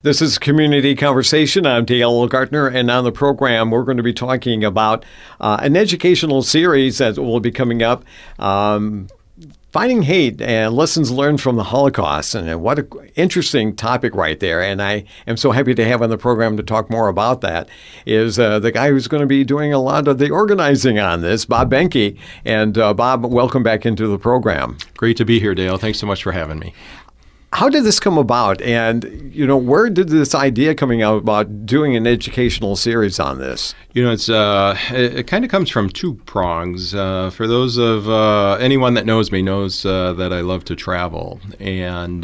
This is Community Conversation. I'm Dale Gaertner, and on the program, we're going to be talking about an educational series that will be coming up, Fighting Hate and Lessons Learned from the Holocaust. And what an interesting topic right there. And I am so happy to have on the program to talk more about that is the guy who's going to be doing a lot of the organizing on this, Bob Behnke. And Bob, welcome back into the program. Great to be here, Dale. Thanks so much for having me. How did this come about? And, where did this idea coming out about doing an educational series on this? It kind of comes from two prongs. For those of anyone that knows me knows that I love to travel. And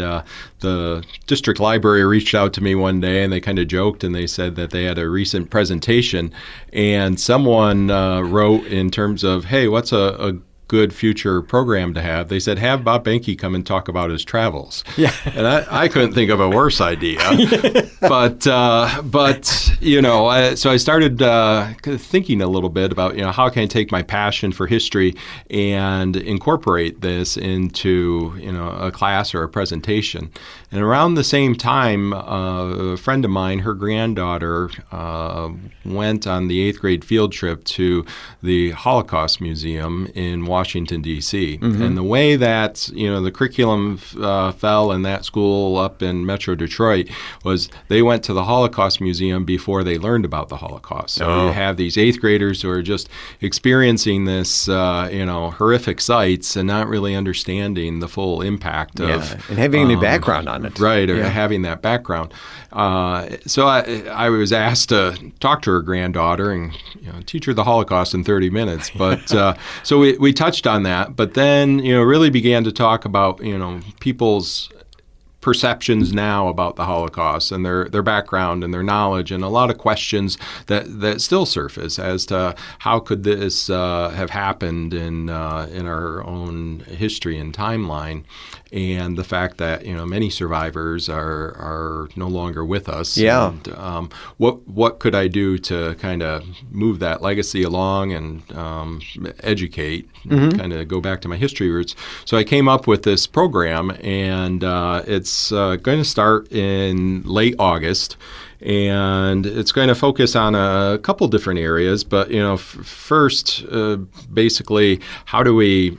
the district library reached out to me one day and they kind of joked and they said that they had a recent presentation and someone wrote in terms of, hey, what's a good future program to have? They said, have Bob Behnke come and talk about his travels. Yeah. And I couldn't think of a worse idea. But so I started thinking a little bit about, how can I take my passion for history and incorporate this into, a class or a presentation. And around the same time, a friend of mine, her granddaughter, went on the 8th grade field trip to the Holocaust Museum in Washington, D.C. Mm-hmm. And the way that, the curriculum fell in that school up in Metro Detroit was they went to the Holocaust Museum before they learned about the Holocaust. So you have these 8th graders who are just experiencing this, horrific sights and not really understanding the full impact of... And having any background on it. Right, or having that background. So I was asked to talk to her granddaughter and teach her the Holocaust in 30 minutes. But so we touched on that, but then really began to talk about people's perceptions now about the Holocaust and their background and their knowledge, and a lot of questions that still surface as to how could this have happened in our own history and timeline, and the fact that many survivors are no longer with us. Yeah. And what could I do to kind of move that legacy along and educate, mm-hmm. kind of go back to my history roots. So I came up with this program, and it's going to start in late August, and it's going to focus on a couple different areas. But first, basically, how do we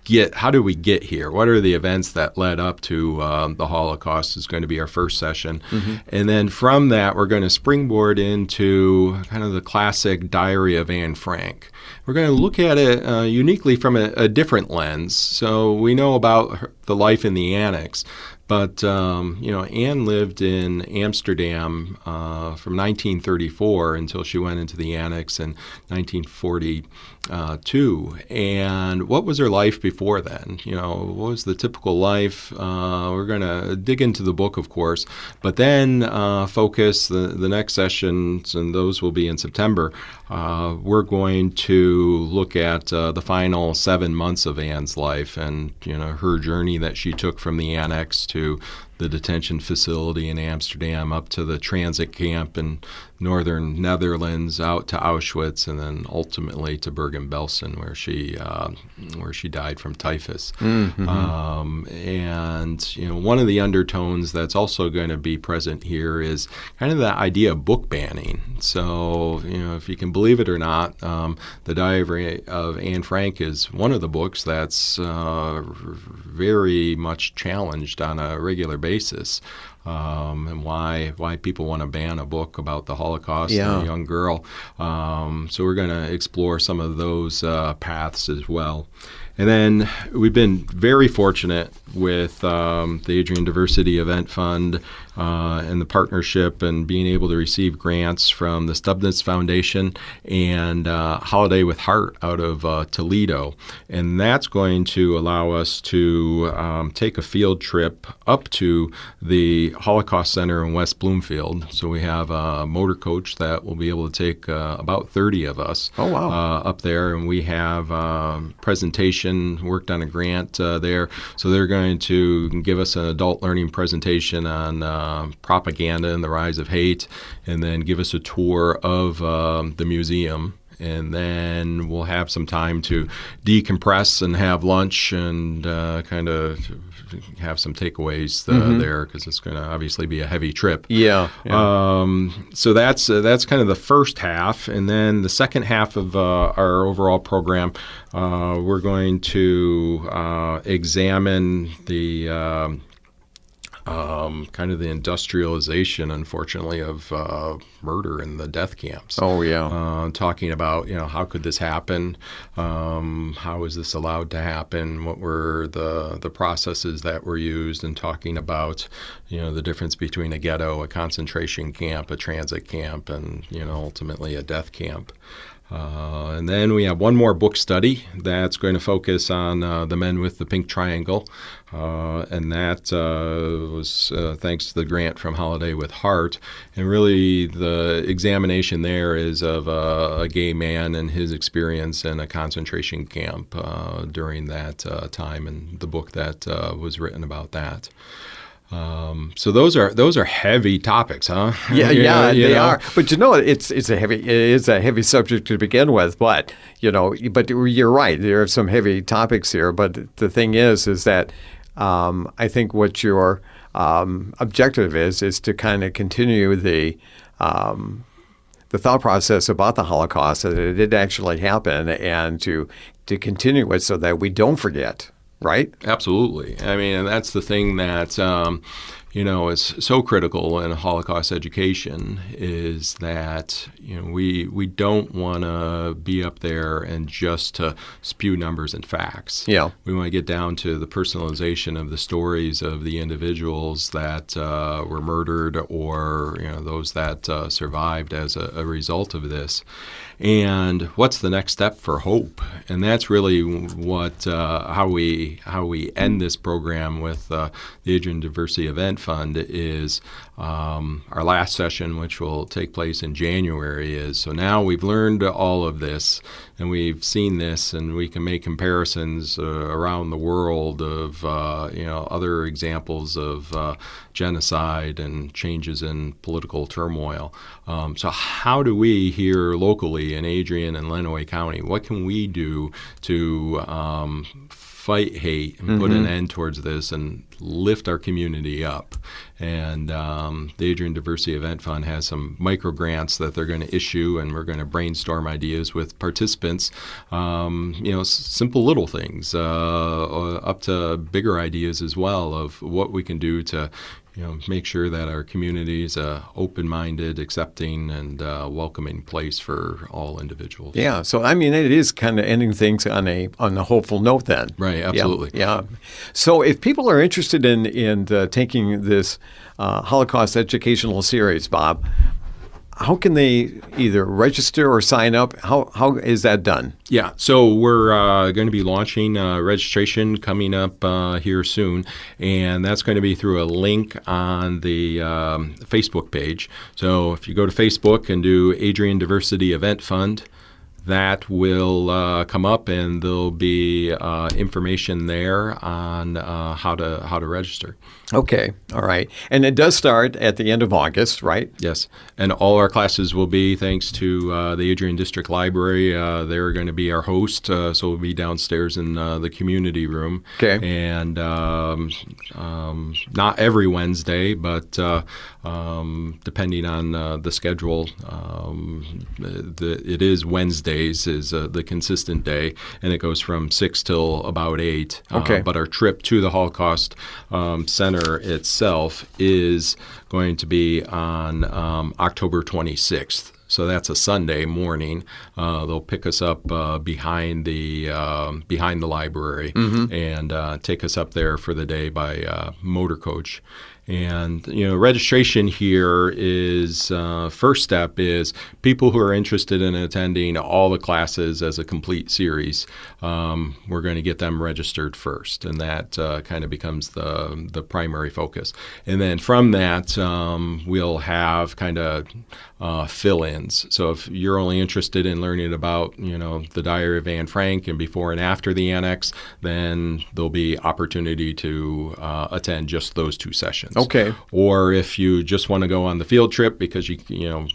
get here? What are the events that led up to the Holocaust is going to be our first session. Mm-hmm. And then from that, we're going to springboard into kind of the classic diary of Anne Frank. We're going to look at it uniquely from a different lens. So we know about the life in the annex, but Anne lived in Amsterdam from 1934 until she went into the annex in 1942. And what was her life before then? What was the typical life? We're going to dig into the book, of course, but then focus the next sessions, and those will be in September. We're going to look at the final 7 months of Anne's life and her journey that she took from the annex to the detention facility in Amsterdam, up to the transit camp in northern Netherlands, out to Auschwitz, and then ultimately to Bergen-Belsen, where she died from typhus. Mm-hmm. And one of the undertones that's also going to be present here is kind of the idea of book banning. So if you can believe it or not, the Diary of Anne Frank is one of the books that's very much challenged on a regular basis. And why people want to ban a book about the Holocaust and a young girl. So we're going to explore some of those paths as well. And then we've been very fortunate with the Adrian Diversity Event Fund and the partnership and being able to receive grants from the Stubbness Foundation and Holiday with Heart out of Toledo. And that's going to allow us to take a field trip up to the Holocaust Center in West Bloomfield. So we have a motor coach that will be able to take about 30 of us up there. And we have presentation, worked on a grant there. So they're going to give us an adult learning presentation on propaganda and the rise of hate, and then give us a tour of the museum and then we'll have some time to decompress and have lunch and kind of have some takeaways there, because it's going to obviously be a heavy trip. Yeah. So that's kind of the first half, and then the second half of our overall program, we're going to examine the kind of the industrialization, unfortunately, of murder in the death camps. Oh, yeah. Talking about, how could this happen? How is this allowed to happen? What were the processes that were used? And talking about, the difference between a ghetto, a concentration camp, a transit camp, and, ultimately a death camp. And then we have one more book study that's going to focus on the men with the pink triangle. And that was thanks to the grant from Holiday with Heart. And really the examination there is of a gay man and his experience in a concentration camp during that time, and the book that was written about that. So those are heavy topics, huh? Yeah, they are. But it is a heavy subject to begin with. But but you're right. There are some heavy topics here. But the thing is that I think what your objective is to kind of continue the thought process about the Holocaust, that it did actually happen, and to continue it so that we don't forget. Right? Absolutely. I mean, and that's the thing that, is so critical in Holocaust education, is that, we don't want to be up there and just to spew numbers and facts. Yeah. We want to get down to the personalization of the stories of the individuals that were murdered, or, those that survived as a result of this. And what's the next step for hope? And that's really what how we end this program with the Adrian Diversity Event Fund is our last session, which will take place in January. Is so now we've learned all of this, and we've seen this, and we can make comparisons around the world of other examples of genocide and changes in political turmoil. So how do we here locally in Adrian and Lenawee County, what can we do to fight hate and put an end towards this and lift our community up? And the Adrian Diversity Event Fund has some micro grants that they're going to issue, and we're going to brainstorm ideas with participants. Simple little things up to bigger ideas as well, of what we can do to make sure that our community is a open-minded, accepting, and welcoming place for all individuals. Yeah, so I mean, it is kind of ending things on a hopeful note then. Right, absolutely. Yeah. So if people are interested in taking this Holocaust educational series, Bob, how can they either register or sign up? How is that done? Yeah, so we're going to be launching registration coming up here soon, and that's going to be through a link on the Facebook page. So if you go to Facebook and do Adrian Diversity Event Fund, that will come up, and there'll be information there on how to register. Okay, all right. And it does start at the end of August, right? Yes, and all our classes will be, thanks to the Adrian District Library. They're going to be our host, so we'll be downstairs in the community room. Okay. And not every Wednesday, but depending on the schedule, it is Wednesdays is the consistent day, and it goes from 6 till about 8. Okay. But our trip to the Holocaust Center itself is going to be on October 26th. So that's a Sunday morning. They'll pick us up behind the library and take us up there for the day by motor coach. And, registration here is, first step is people who are interested in attending all the classes as a complete series. We're going to get them registered first, and that kind of becomes the primary focus. And then from that, we'll have kind of fill-ins. So if you're only interested in learning about, the Diary of Anne Frank and before and after the annex, then there'll be opportunity to attend just those 2 sessions. Okay. Or if you just want to go on the field trip because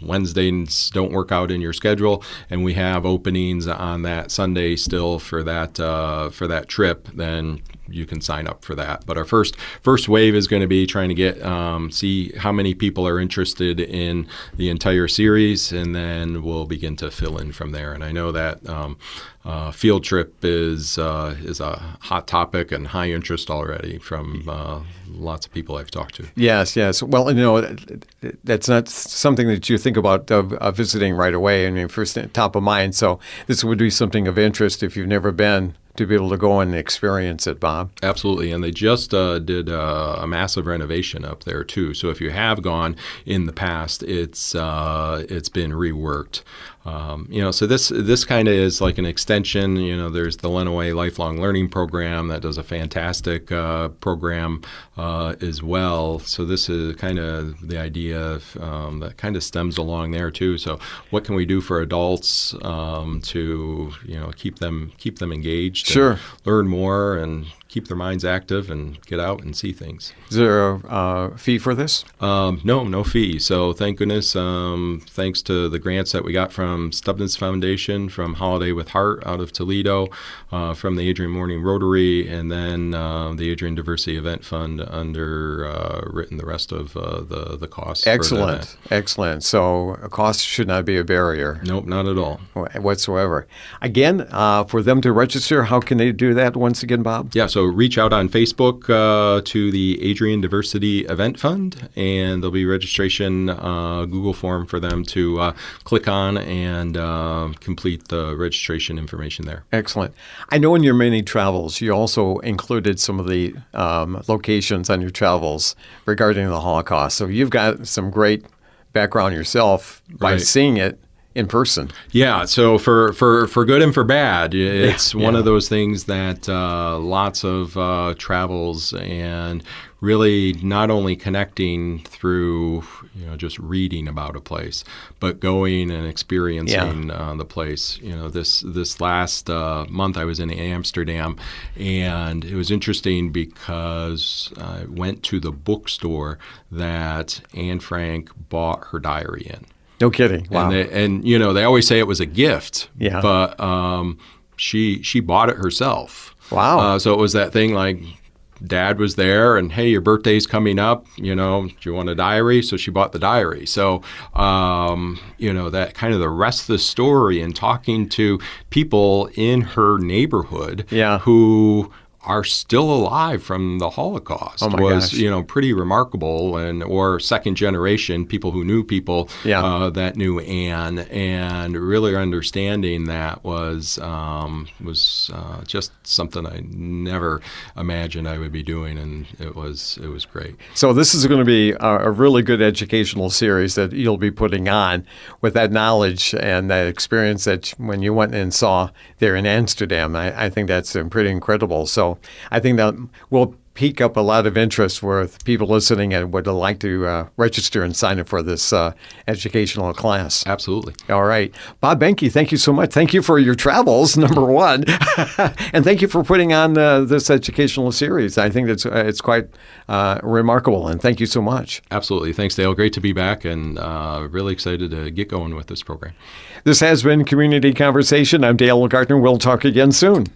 Wednesdays don't work out in your schedule, and we have openings on that Sunday still for that trip, then you can sign up for that. But our first wave is going to be trying to get see how many people are interested in the entire series, and then we'll begin to fill in from there. And I know that field trip is a hot topic and high interest already from lots of people I've talked to. Yes. Well, that's not something that you think about visiting right away. I mean, first top of mind. So this would be something of interest if you've never been, to be able to go and experience it, Bob. Absolutely, and they just did a massive renovation up there too. So if you have gone in the past, it's been reworked. So this kind of is like an extension. There's the Lenawee Lifelong Learning Program that does a fantastic program as well. So this is kind of the idea that kind of stems along there too. So what can we do for adults to keep them engaged? Sure. Learn more and keep their minds active and get out and see things. Is there a fee for this? No fee. So thank goodness, thanks to the grants that we got from Stubbins Foundation, from Holiday with Heart out of Toledo, from the Adrian Morning Rotary, and then the Adrian Diversity Event Fund written the rest of the costs. Excellent. So a cost should not be a barrier. Nope, not at all. Whatsoever. Again, for them to register, how can they do that once again, Bob? Yeah, so reach out on Facebook to the Adrian Diversity Event Fund, and there'll be registration Google form for them to click on and complete the registration information there. Excellent. I know in your many travels, you also included some of the locations on your travels regarding the Holocaust. So you've got some great background yourself by seeing it in person. Yeah, so for good and for bad, it's one of those things that lots of travels, and really not only connecting through just reading about a place, but going and experiencing the place. This last month I was in Amsterdam, and it was interesting because I went to the bookstore that Anne Frank bought her diary in. No kidding. Wow. And they always say it was a gift. Yeah. But she bought it herself. Wow. So it was that thing like Dad was there, and hey, your birthday's coming up. Do you want a diary? So she bought the diary. So that kind of the rest of the story, and talking to people in her neighborhood who are still alive from the Holocaust was pretty remarkable, or second generation people who knew people that knew Anne, and really understanding that was just something I never imagined I would be doing, and it was great. So this is going to be a really good educational series that you'll be putting on with that knowledge and that experience that when you went and saw there in Amsterdam. I think that's pretty incredible. So I think that will pique up a lot of interest with people listening and would like to register and sign up for this educational class. Absolutely. All right. Bob Behnke, thank you so much. Thank you for your travels, number one. And thank you for putting on this educational series. I think it's quite remarkable, and thank you so much. Absolutely. Thanks, Dale. Great to be back, and really excited to get going with this program. This has been Community Conversation. I'm Dale Gaertner. We'll talk again soon.